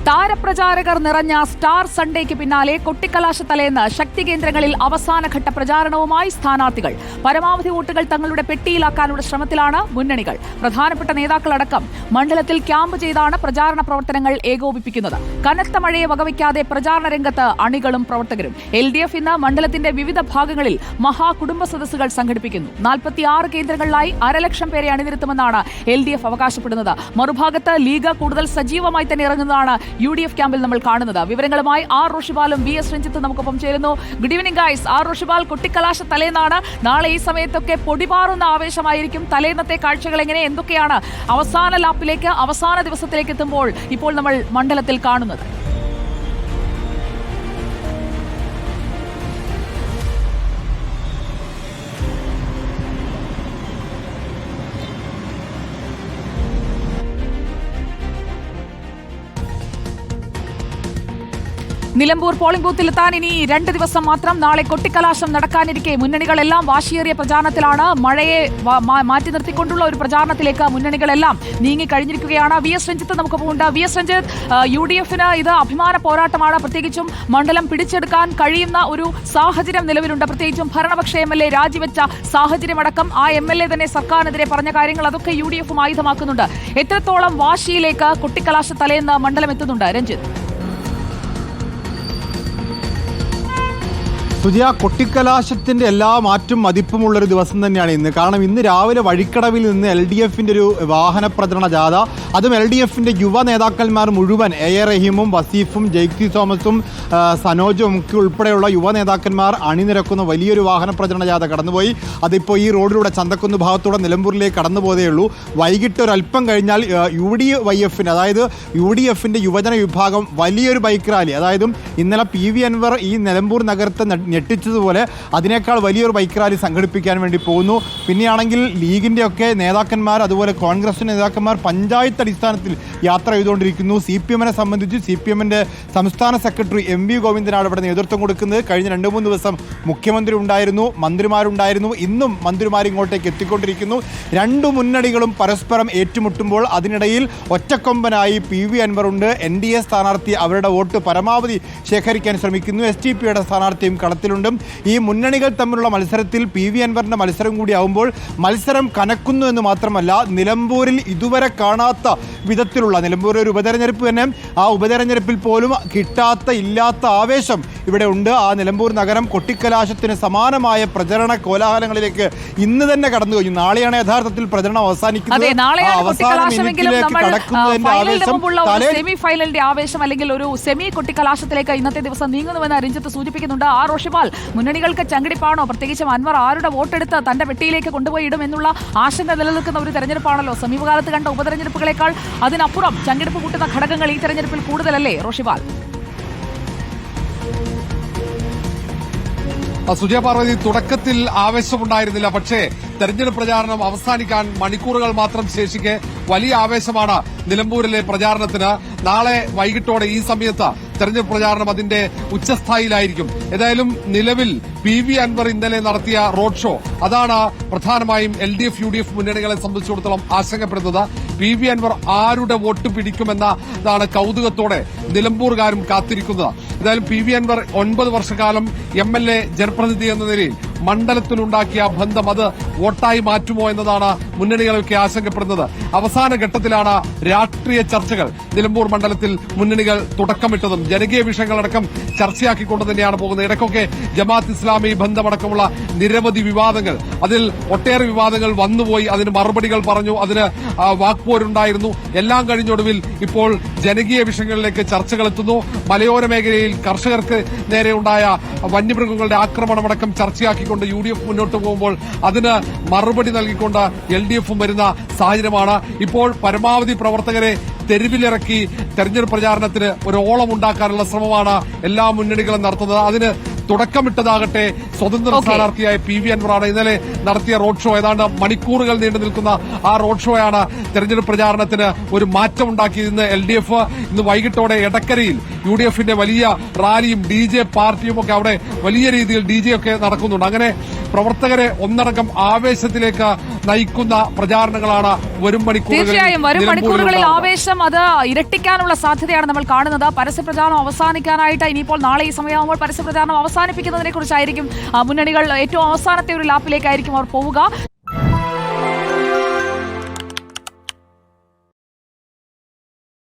താരപ്രചാരകർ നിറഞ്ഞ സ്റ്റാർ സൺഡേക്ക് പിന്നാലെ കൊട്ടിക്കലാശ തലേന്ന് ശക്തി കേന്ദ്രങ്ങളിൽ അവസാനഘട്ട പ്രചാരണവുമായി സ്ഥാനാർത്ഥികൾ. പരമാവധി വോട്ടുകൾ തങ്ങളുടെ പെട്ടിയിലാക്കാനുള്ള ശ്രമത്തിലാണ് മുന്നണികൾ. പ്രധാനപ്പെട്ട നേതാക്കളടക്കം മണ്ഡലത്തിൽ ക്യാമ്പ് ചെയ്താണ് പ്രചാരണ പ്രവർത്തനങ്ങൾ ഏകോപിപ്പിക്കുന്നത്. കനത്ത മഴയെ വകവയ്ക്കാതെ പ്രചാരണ രംഗത്ത് അണികളും പ്രവർത്തകരും. LDF ഇന്ന് മണ്ഡലത്തിന്റെ വിവിധ ഭാഗങ്ങളിൽ മഹാകുടുംബ സദസ്സുകൾ സംഘടിപ്പിക്കുന്നു. 46 കേന്ദ്രങ്ങളിലായി 1,00,000 പേരെ അണിനിരത്തുമെന്നാണ് LDF അവകാശപ്പെടുന്നത്. മറുഭാഗത്ത് ലീഗ് കൂടുതൽ സജീവമായി തന്നെ ഇറങ്ങുന്നതാണ് UDF ക്യാമ്പിൽ നമ്മൾ കാണുന്നത്. വിവരങ്ങളുമായി ആർ റോഷിബാലും VS രഞ്ജിത്തും നമുക്കൊപ്പം ചേരുന്നു. Good evening guys. ആർ റോഷിബാൽ, കൊട്ടിക്കലാശ തലേന്നാണ്. നാളെ ഈ സമയത്തൊക്കെ പൊടിപാറുന്ന ആവേശമായിരിക്കും. തലേന്നത്തെ കാഴ്ചകൾ എങ്ങനെ, എന്തൊക്കെയാണ് അവസാന ലാപ്പിലേക്ക്, അവസാന ദിവസത്തിലേക്ക് എത്തുമ്പോൾ ഇപ്പോൾ നമ്മൾ മണ്ഡലത്തിൽ കാണുന്നത്? നിലമ്പൂർ പോളിംഗ് ബൂത്തിലെത്താൻ ഇനി 2 ദിവസം മാത്രം. നാളെ കൊട്ടിക്കലാശം നടക്കാനിരിക്കെ മുന്നണികളെല്ലാം വാശിയേറിയ പ്രചാരണത്തിലാണ്. മഴയെ മാറ്റി നിർത്തിക്കൊണ്ടുള്ള ഒരു പ്രചാരണത്തിലേക്ക് മുന്നണികളെല്ലാം നീങ്ങിക്കഴിഞ്ഞിരിക്കുകയാണ്. VS രഞ്ജിത്ത് നമുക്കൊപ്പമുണ്ട്. VS രഞ്ജിത്ത്, UDFന് ഇത് അഭിമാന പോരാട്ടമാണ്. പ്രത്യേകിച്ചും മണ്ഡലം പിടിച്ചെടുക്കാൻ കഴിയുന്ന ഒരു സാഹചര്യം നിലവിലുണ്ട്. പ്രത്യേകിച്ചും ഭരണപക്ഷ MLA രാജിവെച്ച സാഹചര്യമടക്കം ആ MLA തന്നെ സർക്കാരിനെതിരെ പറഞ്ഞ കാര്യങ്ങൾ, അതൊക്കെ UDFും ആയുധമാക്കുന്നുണ്ട്. എത്രത്തോളം വാശിയിലേക്ക് കൊട്ടിക്കലാശ തലേന്ന് മണ്ഡലം എത്തുന്നുണ്ട് രഞ്ജിത്ത്? സുജിയ, കൊട്ടിക്കലാശത്തിന്റെ എല്ലാ മാറ്റും മതിപ്പുമുള്ളൊരു ദിവസം തന്നെയാണ് ഇന്ന്. കാരണം ഇന്ന് രാവിലെ വഴിക്കടവിൽ നിന്ന് LDFന്റെ ഒരു വാഹന പ്രചരണ ജാഥ, അതും LDFന്റെ യുവ നേതാക്കന്മാർ മുഴുവൻ, A.A. റഹീമും വസീഫും ജെയ്സി തോമസും സനോജും ഒക്കെ ഉൾപ്പെടെയുള്ള യുവ നേതാക്കന്മാർ അണിനിരക്കുന്ന വലിയൊരു വാഹന പ്രചരണ ജാഥ കടന്നുപോയി. അതിപ്പോൾ ഈ റോഡിലൂടെ ചന്തക്കുന്ന് ഭാഗത്തൂടെ നിലമ്പൂരിലേക്ക് കടന്നു പോതേയുള്ളൂ. വൈകിട്ട് ഒരല്പം കഴിഞ്ഞാൽ UDYFന്റെ, അതായത് UDFന്റെ യുവജന വിഭാഗം വലിയൊരു ബൈക്ക് റാലി, അതായത് ഇന്നലെ PV അൻവർ ഈ നിലമ്പൂർ നഗരത്തെ ഞെട്ടിച്ചതുപോലെ അതിനേക്കാൾ വലിയൊരു ബൈക്ക് റാലി സംഘടിപ്പിക്കാൻ വേണ്ടി പോകുന്നു. പിന്നെയാണെങ്കിൽ ലീഗിൻ്റെ ഒക്കെ നേതാക്കന്മാർ, അതുപോലെ കോൺഗ്രസിൻ്റെ നേതാക്കന്മാർ പഞ്ചായത്ത് അടിസ്ഥാനത്തിൽ യാത്ര ചെയ്തുകൊണ്ടിരിക്കുന്നു. CPMനെ സംബന്ധിച്ച് CPMന്റെ സംസ്ഥാന സെക്രട്ടറി MV ഗോവിന്ദനാണ് ഇവിടെ നേതൃത്വം കൊടുക്കുന്നത്. കഴിഞ്ഞ 2-3 ദിവസം മുഖ്യമന്ത്രി ഉണ്ടായിരുന്നു, മന്ത്രിമാരുണ്ടായിരുന്നു. ഇന്നും മന്ത്രിമാർ ഇങ്ങോട്ടേക്ക് എത്തിക്കൊണ്ടിരിക്കുന്നു. 2 മുന്നണികളും പരസ്പരം ഏറ്റുമുട്ടുമ്പോൾ അതിനിടയിൽ ഒറ്റക്കൊമ്പനായി PV അൻവറുണ്ട്. NDA സ്ഥാനാർത്ഥി അവരുടെ വോട്ട് പരമാവധി ശേഖരിക്കാൻ ശ്രമിക്കുന്നു. STPയുടെ സ്ഥാനാർത്ഥിയും കളത്തിലുണ്ട്. ഈ മുന്നണികൾ തമ്മിലുള്ള മത്സരത്തിൽ PV അൻവറിന്റെ മത്സരം കൂടിയാവുമ്പോൾ മത്സരം കനക്കുന്നു എന്ന് മാത്രമല്ല, നിലമ്പൂരിൽ ഇതുവരെ കാണാത്ത വിധത്തിലുള്ള, നിലമ്പൂർ ഒരു ഉപതെരഞ്ഞെടുപ്പ് തന്നെ, ആ ഉപതെരഞ്ഞെടുപ്പിൽ പോലും കിട്ടാത്ത ഇല്ലാത്ത ആവേശം ഇവിടെ ഉണ്ട്. ആ നിലമ്പൂർ നഗരം കൊട്ടിക്കലാശത്തിന് സമാനമായ പ്രചരണ കോലാഹലങ്ങളിലേക്ക് ഇന്ന് തന്നെ കടന്നു കഴിഞ്ഞു. നാളെയാണ് യഥാർത്ഥത്തിൽ പ്രചരണം അവസാനിക്കുന്നത്. സെമി ഫൈനലിന്റെ ആവേശം അല്ലെങ്കിൽ ഒരു സെമി കൊട്ടിക്കലാശത്തിലേക്ക് ഇന്നത്തെ ദിവസം നീങ്ങുന്നുവെന്ന് രഞ്ജിത്ത് സൂചിപ്പിക്കുന്നുണ്ട്. ആ റോഷിബാൽ, മുന്നണികൾക്ക് ചങ്കിടിപ്പാണോ? പ്രത്യേകിച്ചും അൻവർ ആരുടെ വോട്ടെടുത്ത് തന്റെ പെട്ടിയിലേക്ക് കൊണ്ടുപോയി ഇടും എന്നുള്ള ആശങ്ക നിലനിൽക്കുന്ന ഒരു തെരഞ്ഞെടുപ്പാണല്ലോ. സമീപകാലത്ത് കണ്ട ഉപതെരഞ്ഞെടുപ്പുകളേക്കാൾ അതിനപ്പുറം ചങ്കിടിപ്പ് കൂട്ടുന്ന ഘടകങ്ങൾ ഈ തെരഞ്ഞെടുപ്പിൽ കൂടുതലല്ലേ റോഷിബാൽ? സുജയ പാർവതി, തുടക്കത്തിൽ ആവേശമുണ്ടായിരുന്നില്ല. പക്ഷേ തെരഞ്ഞെടുപ്പ് പ്രചാരണം അവസാനിക്കാൻ മണിക്കൂറുകൾ മാത്രം ശേഷിക്കെ വലിയ ആവേശമാണ് നിലമ്പൂരിലെ പ്രചാരണത്തിന്. നാളെ വൈകിട്ടോടെ ഈ സമയത്ത് തെരഞ്ഞെടുപ്പ് പ്രചാരണം അതിന്റെ ഉച്ചസ്ഥായിലായിരിക്കും. ഏതായാലും നിലവിൽ PV അൻവർ ഇന്നലെ നടത്തിയ റോഡ് ഷോ, അതാണ് പ്രധാനമായും LDF UDF മുന്നണികളെ സംബന്ധിച്ചിടത്തോളം ആശങ്കപ്പെടുന്നത്. PV അൻവർ ആരുടെ വോട്ട് പിടിക്കുമെന്നതാണ് കൌതുകത്തോടെ നിലമ്പൂർകാരും കാത്തിരിക്കുന്നത്. ഏതായാലും PV അൻവർ 9 വർഷക്കാലം MLA ജനപ്രതിനിധി എന്ന നിലയിൽ മണ്ഡലത്തിലുണ്ടാക്കിയ ബന്ധം അത് വോട്ടായി മാറ്റുമോ എന്നതാണ് മുന്നണികളൊക്കെ ആശങ്കപ്പെടുന്നത്. അവസാന ഘട്ടത്തിലാണ് രാഷ്ട്രീയ ചർച്ചകൾ നിലമ്പൂർ മണ്ഡലത്തിൽ മുന്നണികൾ തുടക്കമിട്ടതും ജനകീയ വിഷയങ്ങളടക്കം ചർച്ചയാക്കിക്കൊണ്ട് തന്നെയാണ് പോകുന്നത്. ഇടയ്ക്കൊക്കെ ജമാഅത്ത് ഇസ്ലാമി ബന്ധമടക്കമുള്ള നിരവധി വിവാദങ്ങൾ, അതിൽ ഒട്ടേറെ വിവാദങ്ങൾ വന്നുപോയി, അതിന് മറുപടികൾ പറഞ്ഞു, അതിന് വാക്പോരുണ്ടായിരുന്നു. എല്ലാം കഴിഞ്ഞൊടുവിൽ ഇപ്പോൾ ജനകീയ വിഷയങ്ങളിലേക്ക് ചർച്ചകൾ എത്തുന്നു. മലയോര മേഖലയിൽ കർഷകർക്ക് നേരെയുണ്ടായ വന്യമൃഗങ്ങളുടെ ആക്രമണമടക്കം ചർച്ചയാക്കിക്കൊണ്ട് UDF മുന്നോട്ട് പോകുമ്പോൾ അതിന് മറുപടി നൽകിക്കൊണ്ട് LDFും വരുന്ന സാഹചര്യമാണ്. ഇപ്പോൾ പരമാവധി പ്രവർത്തകരെ തെരുവിലിറക്കി തെരഞ്ഞെടുപ്പ് പ്രചാരണത്തിന് ഒരു ഓളം ഉണ്ടാക്കാനുള്ള ശ്രമമാണ് എല്ലാ മുന്നണികളും നടത്തുന്നത്. അതിന് തുടക്കമിട്ടതാകട്ടെ സ്വതന്ത്ര സ്ഥാനാർത്ഥിയായ PV അൻവറാണ്. ഇന്നലെ നടത്തിയ റോഡ് ഷോ ഏതാണ്ട് മണിക്കൂറുകൾ നീണ്ടു നിൽക്കുന്ന ആ റോഡ് ഷോയാണ് തെരഞ്ഞെടുപ്പ് പ്രചാരണത്തിന് ഒരു മാറ്റമുണ്ടാക്കിയത്. ഇന്ന് LDF ഇന്ന് വൈകിട്ടോടെ എടക്കരയിൽ UDFന്റെ വലിയ റാലിയും DJ പാർട്ടിയും ഒക്കെ അവിടെ വലിയ രീതിയിൽ DJ ഒക്കെ നടക്കുന്നുണ്ട്. അങ്ങനെ പ്രവർത്തകരെ ഒന്നടങ്കം ആവേശത്തിലേക്ക് നയിക്കുന്ന പ്രചാരണങ്ങളാണ് വരും മണിക്കൂറുകളിൽ ആവേശം അത് ഇരട്ടിക്കാനുള്ള സാധ്യതയാണ് നമ്മൾ കാണുന്നത്. പരസ്യപ്രചാരണം അവസാനിക്കാനായിട്ട് ഇനിയിപ്പോൾ നാളെ ഈ സമയമാകുമ്പോൾ പരസ്യപ്രചാരണം അവസാനിപ്പിക്കുന്നതിനെ കുറിച്ചായിരിക്കും മുന്നണികൾ ഏറ്റവും അവസാനത്തെ ഒരു ലാപ്പിലേക്കായിരിക്കും അവർ പോവുക.